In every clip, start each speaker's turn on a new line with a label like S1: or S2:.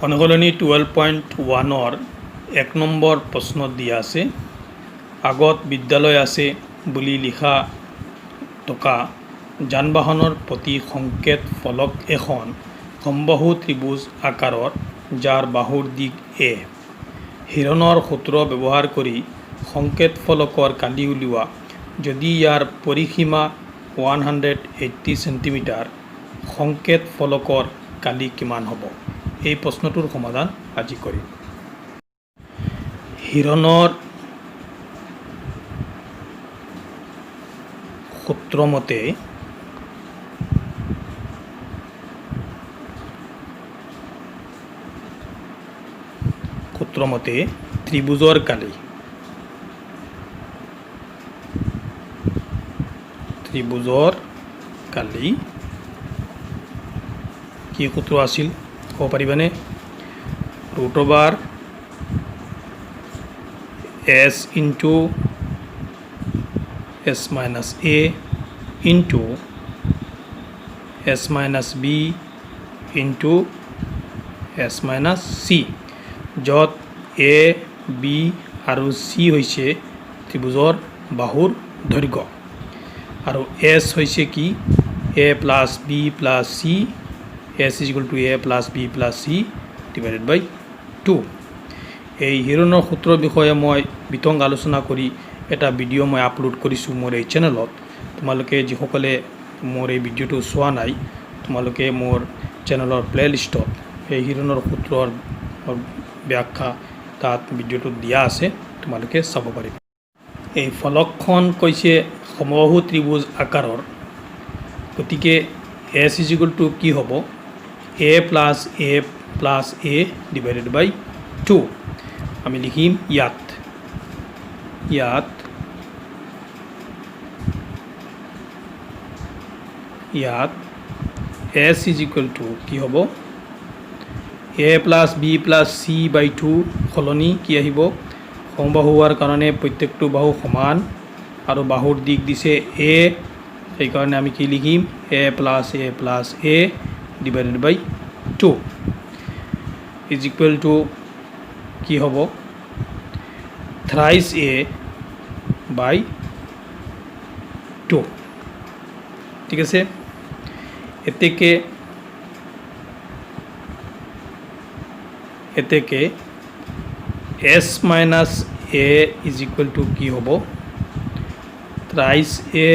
S1: অনুশীলনী 12.1 1 নম্বৰ প্ৰশ্নত দিয়া আছে আগত বিদ্যালয় আছে বুলি লিখা থকা যান-বাহনৰ প্ৰতি সংকেত ফলক এখন সমবাহু ত্ৰিভুজ আকাৰৰ যাৰ বাহুৰ দিশ এ হিৰণৰ সূত্ৰ ব্যৱহাৰ কৰি সংকেত ফলকৰ কালি উলিওৱা যদি ইয়াৰ পৰিসীমা 180 সেন্টিমিটাৰ সংকেত ফলকৰ কালি কিমান হ'ব এই প্ৰশ্নটোৰ সমাধান আজি কৰিম হিৰণৰ সূত্ৰমতে ত্ৰিভুজৰ কালি কি সূত্ৰ আছিল ক'ব পাৰিবানে √/s into s minus a into s minus b into s minus c য'ত a b আৰু c হৈছে ত্ৰিভুজৰ বাহুৰ দৈৰ্ঘ্য আৰু s হৈছে কি a plus b plus c s is equal to a plus b plus c divided by 2 এই হিৰণৰ সূত্ৰৰ বিষয়ে মই বিতং আলোচনা কৰি এটা ভিডিঅ' মই আপলোড কৰিছোঁ মোৰ এই চেনেলত তোমালোকে যিসকলে মোৰ এই ভিডিঅ'টো চোৱা নাই তোমালোকে মোৰ চেনেলৰ প্লেলিষ্টত এই হিৰণৰ সূত্ৰৰ ব্যাখ্যা তাত ভিডিঅ'টো দিয়া আছে তোমালোকে চাব পাৰিবা এই ফলকখন কৈছে সমবাহু ত্ৰিভুজ আকাৰৰ গতিকে s is equal to কি হ'ব a plus a divided by 2 আমি লিখিম ইয়াত s is equal to কি হ'ব a plus b plus c by 2 সলনি কি আহিব সমবাহু হোৱাৰ কাৰণে প্ৰত্যেকটো বাহু সমান আৰু বাহুৰ দিশ দিছে a সেইকাৰণে আমি কি লিখিম a plus a divided by 2 is equal to কি হ'ব thrice a by 2 ঠিক আছে এতেকে s minus a is equal to কি হ'ব thrice a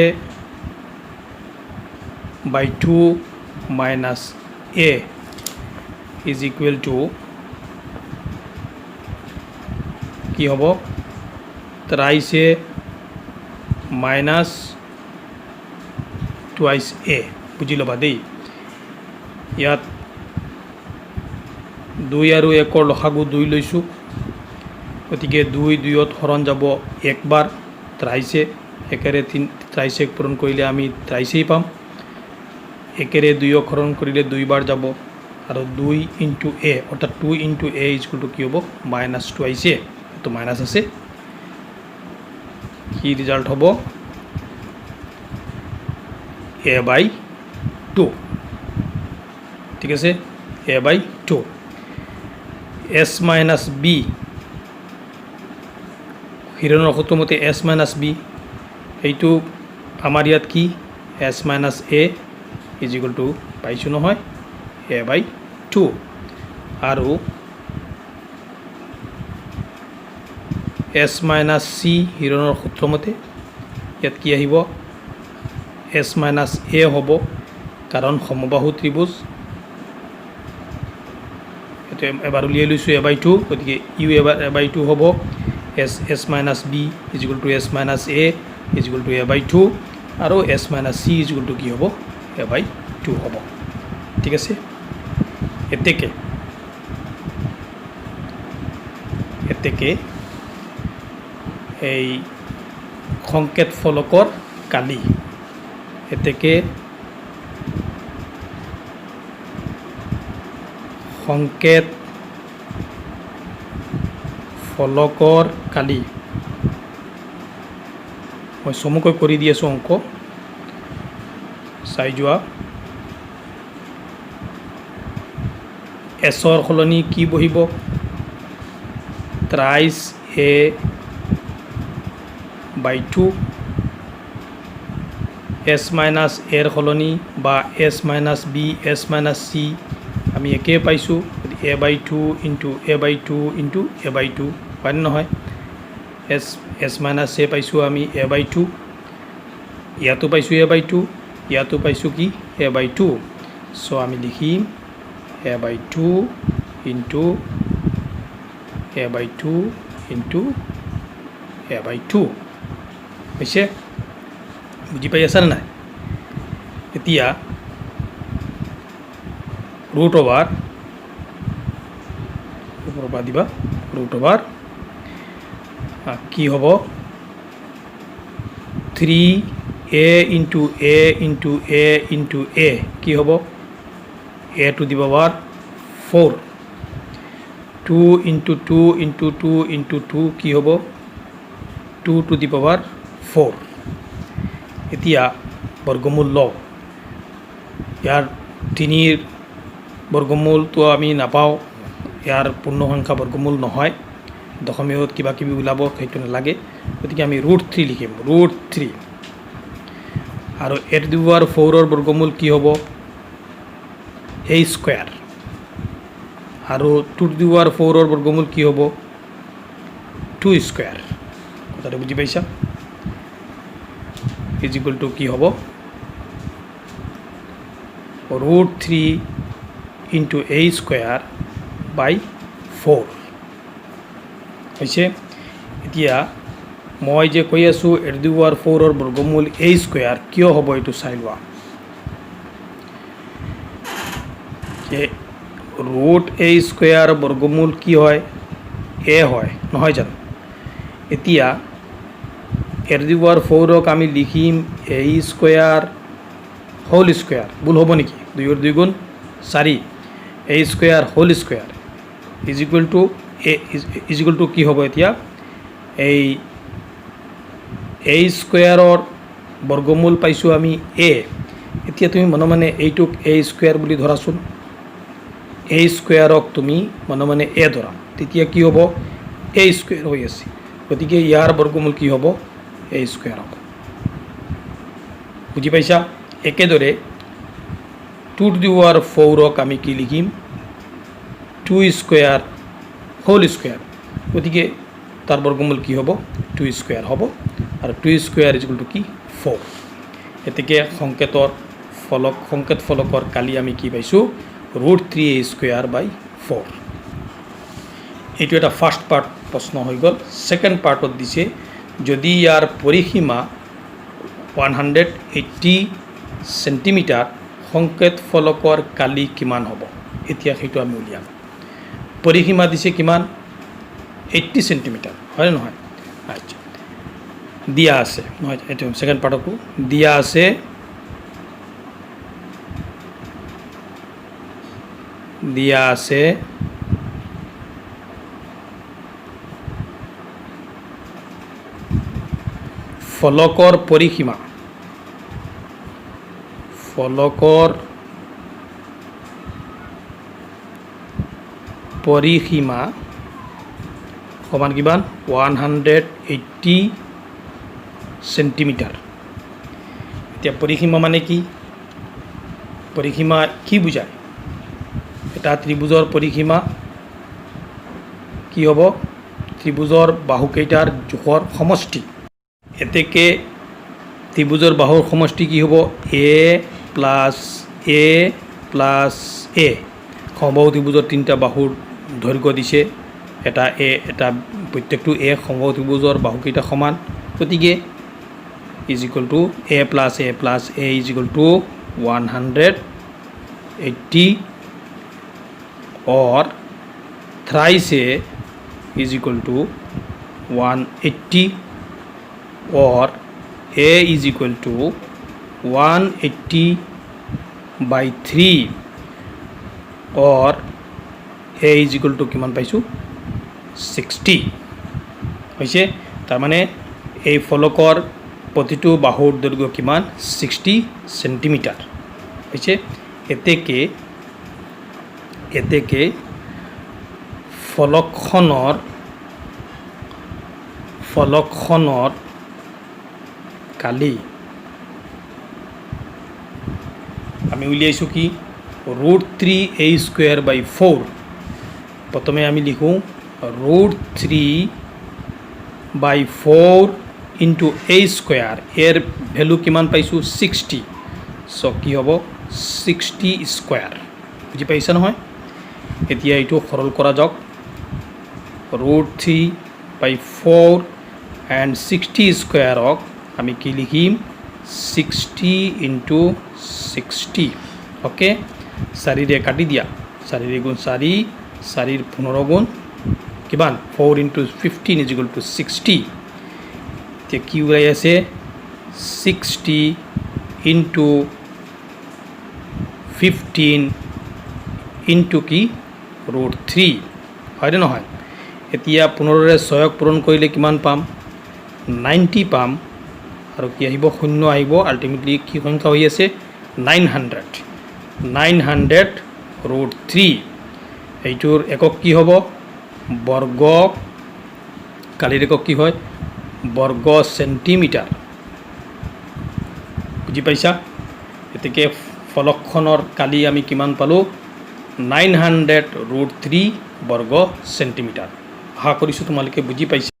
S1: by 2 minus a is equal to কি হ'ব thrice a minus twice a বুজি ল'বা দেই ইয়াত 2 আৰু 1 ৰ লসাগু 2 লৈছোঁ গতিকে 2 2ত হৰণ যাব একবাৰ thrice a একেৰে thrice a পূৰণ কৰিলে আমি thrice a পাম একেৰে 2 হৰণ কৰিলে 2 বাৰ যাব আৰু 2 into a অৰ্থাৎ 2 into a is equal to কি হ'ব minus twice a তো মাইনাস আছে কি রেজাল্ট হব a by 2 ঠিক আছে a by 2 s minus b হিৰণৰ সূত্ৰমতে s minus b এইটো আমাৰ ইয়াত কি s minus a is equal to পাইছো নহয় a by 2 আৰু s minus c হিৰণৰ সূত্ৰমতে ইয়াত কি আহিব s minus a হ'ব কাৰণ সমবাহু ত্ৰিভুজ এটা এবাৰ উলিয়াই লৈছোঁ a by 2 গতিকে ইউ a by 2 হ'ব s minus b is equal to s minus a is equal to a by 2 আৰু s minus c is equal to কি হ'ব a by 2 হ'ব ঠিক আছে এতেকে এই সংকেত ফলকৰ কালি এতেকে সংকেত ফলকৰ কালি মই চমুকৈ কৰি দি আছোঁ অংক চাই যোৱা এছৰ সলনি কি বহিব thrice a by 2 s minus a ৰ সলনি বা s minus b s minus c আমি একে পাইছোঁ a by 2 into a by 2 into a by 2 হয় নহয় s minus a পাইছোঁ আমি a by 2 ইয়াতো পাইছোঁ a by 2 ইয়াতো পাইছোঁ কি a by 2 সো আমি লিখিম a by 2 into a by 2 into a by 2 হৈছে বুজি পাই আছা নাই এতিয়া ৰুট ওভাৰ দিবা ৰুট ওভাৰ কি হ'ব 3a into a into a into a কি হ'ব a to the power 4 2 into 2 into 2 into 2 কি হ'ব 2 to the power 4 এতিয়া বৰ্গমূল লওঁ ইয়াৰ 3 বৰ্গমূলটো আমি নাপাওঁ ইয়াৰ পূৰ্ণ সংখ্যা বৰ্গমূল নহয় দশমিকত কিবা কিবি ওলাব সেইটো নালাগে গতিকে আমি √3 লিখিম √3 আৰু a to the power 4 ৰ বৰ্গমূল কি হ'ব a স্কয়াৰ আৰু 2 to the power 4 ৰ বৰ্গমূল কি হ'ব 2 স্কয়াৰ কথাটো বুজি পাইছা is equal to কি হ'ব √3 into a স্কয়াৰ by 4 হৈছে এতিয়া মই যে কৈ আছোঁ a to the power 4 ৰ বৰ্গমূল a স্কয়াৰ কিয় হ'ব এইটো চাই লোৱা যে √a স্কয়াৰ বৰ্গমূল কি হয় a হয় নহয় জানো এতিয়া a to the power 4 ক আমি লিখিম a স্কয়াৰ হোল স্কয়াৰ ভুল হ'ব নেকি 2 ৰ 2 গুণ 4 a square whole square is equal to কি হ'ব এতিয়া এই a স্কয়াৰৰ বৰ্গমূল পাইছোঁ আমি a এতিয়া তুমি মনে মনে এইটোক a স্কয়াৰ বুলি ধৰাচোন a স্কয়াৰক তুমি মনে মনে a ধৰা তেতিয়া কি হ'ব a স্কয়াৰ হৈ আছে গতিকে ইয়াৰ বৰ্গমূল কি হ'ব a স্কয়াৰ হ'ব বুজি পাইছা একেদৰে 2 to the power 4 ক আমি কি লিখিম 2 স্কয়াৰ হোল স্কয়াৰ গতিকে তাৰ বৰ্গমূল কি হ'ব 2 স্কয়াৰ হ'ব আৰু 2 স্কয়াৰ ইজ ইকুৱেল টু কি 4 এতেকে সংকেত ফলকৰ কালি আমি কি পাইছোঁ √3a স্কয়াৰ by 4 এইটো এটা ফাৰ্ষ্ট পাৰ্ট প্ৰশ্ন হৈ গ'ল সেকেন্ড পাৰ্টত দিছে যদি ইয়াৰ পৰিসীমা 180 সেন্টিমিটাৰ সংকেত ফলকৰ কালি কিমান হ'ব এতিয়া সেইটো আমি উলিয়াম পৰিসীমা দিছে কিমান 80 সেন্টিমিটাৰ হয় নহয় আচ্ছা দিয়া আছে নহয় এইটো সেকেন্ড পাৰ্টকো দিয়া আছে ফলকৰ পৰিসীমা সমান কিমান 180 সেন্টিমিটাৰ এতিয়া পৰিসীমা মানে কি পৰিসীমা কি বুজায় এটা ত্ৰিভুজৰ পৰিসীমা কি হ'ব ত্ৰিভুজৰ বাহুকেইটাৰ জোখৰ সমষ্টি এতেকে ত্ৰিভুজৰ বাহুৰ সমষ্টি কি হ'ব a plus a plus a সমবাহু ত্ৰিভুজৰ তিনিটা বাহুৰ দৈৰ্ঘ্য দিছে এটা a এটা প্ৰত্যেকটো a সমবাহু ত্ৰিভুজৰ বাহুকেইটা সমান গতিকে is equal to a plus a plus a is equal to 180 or thrice a is equal to 180 or a is equal to 180 by 3 or a is equal to কিমান পাইছোঁ 60 হৈছে তাৰ মানে এই ফলকৰ প্ৰতিটো বাহুৰ দৈৰ্ঘ্য কিমান 60 সেন্টিমিটাৰ হৈছে এতেকে এতেকে ফলকখনৰ কালি আমি উলিয়াইছোঁ কি √3a²/4 প্ৰথমে আমি লিখোঁ √3/4 ইনটু a² এর ভ্যালু কিমান পাইছোঁ 60 সো কি হ'ব 60² বুজি পাইছা নহয় এতিয়া এইটো সৰল কৰা যাওক √3/4 and 60² আমি কি লিখিম 60 ইনটু 60 ওকে 4 ৰে কাটি দিয়া 4 ৰে গুণ 4 4 ৰ 15 গুণ কিমান 4 ইনটু 15 ইজ ইকুয়াল টু 60 তে কি ওলাই আছে 60 ইনটু 15 ইনটু কি √3 হয় না নহয় এতিয়া 15 ৰে 6 পূৰণ কৰিলে কিমান পাম 90 পাম আৰু কি আহিব শূন্য আহিব আলটিমেটলি কি সংখ্যা হৈ আছে 900 √3 এইটোৰ একক কি হ'ব বৰ্গ কালিৰ একক কি হয় বৰ্গ সেন্টিমিটাৰ বুজি পাইছা এতেকে ফলকখনৰ কালি আমি কিমান পালো 900 √3 বৰ্গ সেন্টিমিটাৰ আশা কৰিছোঁ তোমালোকে বুজি পাইছা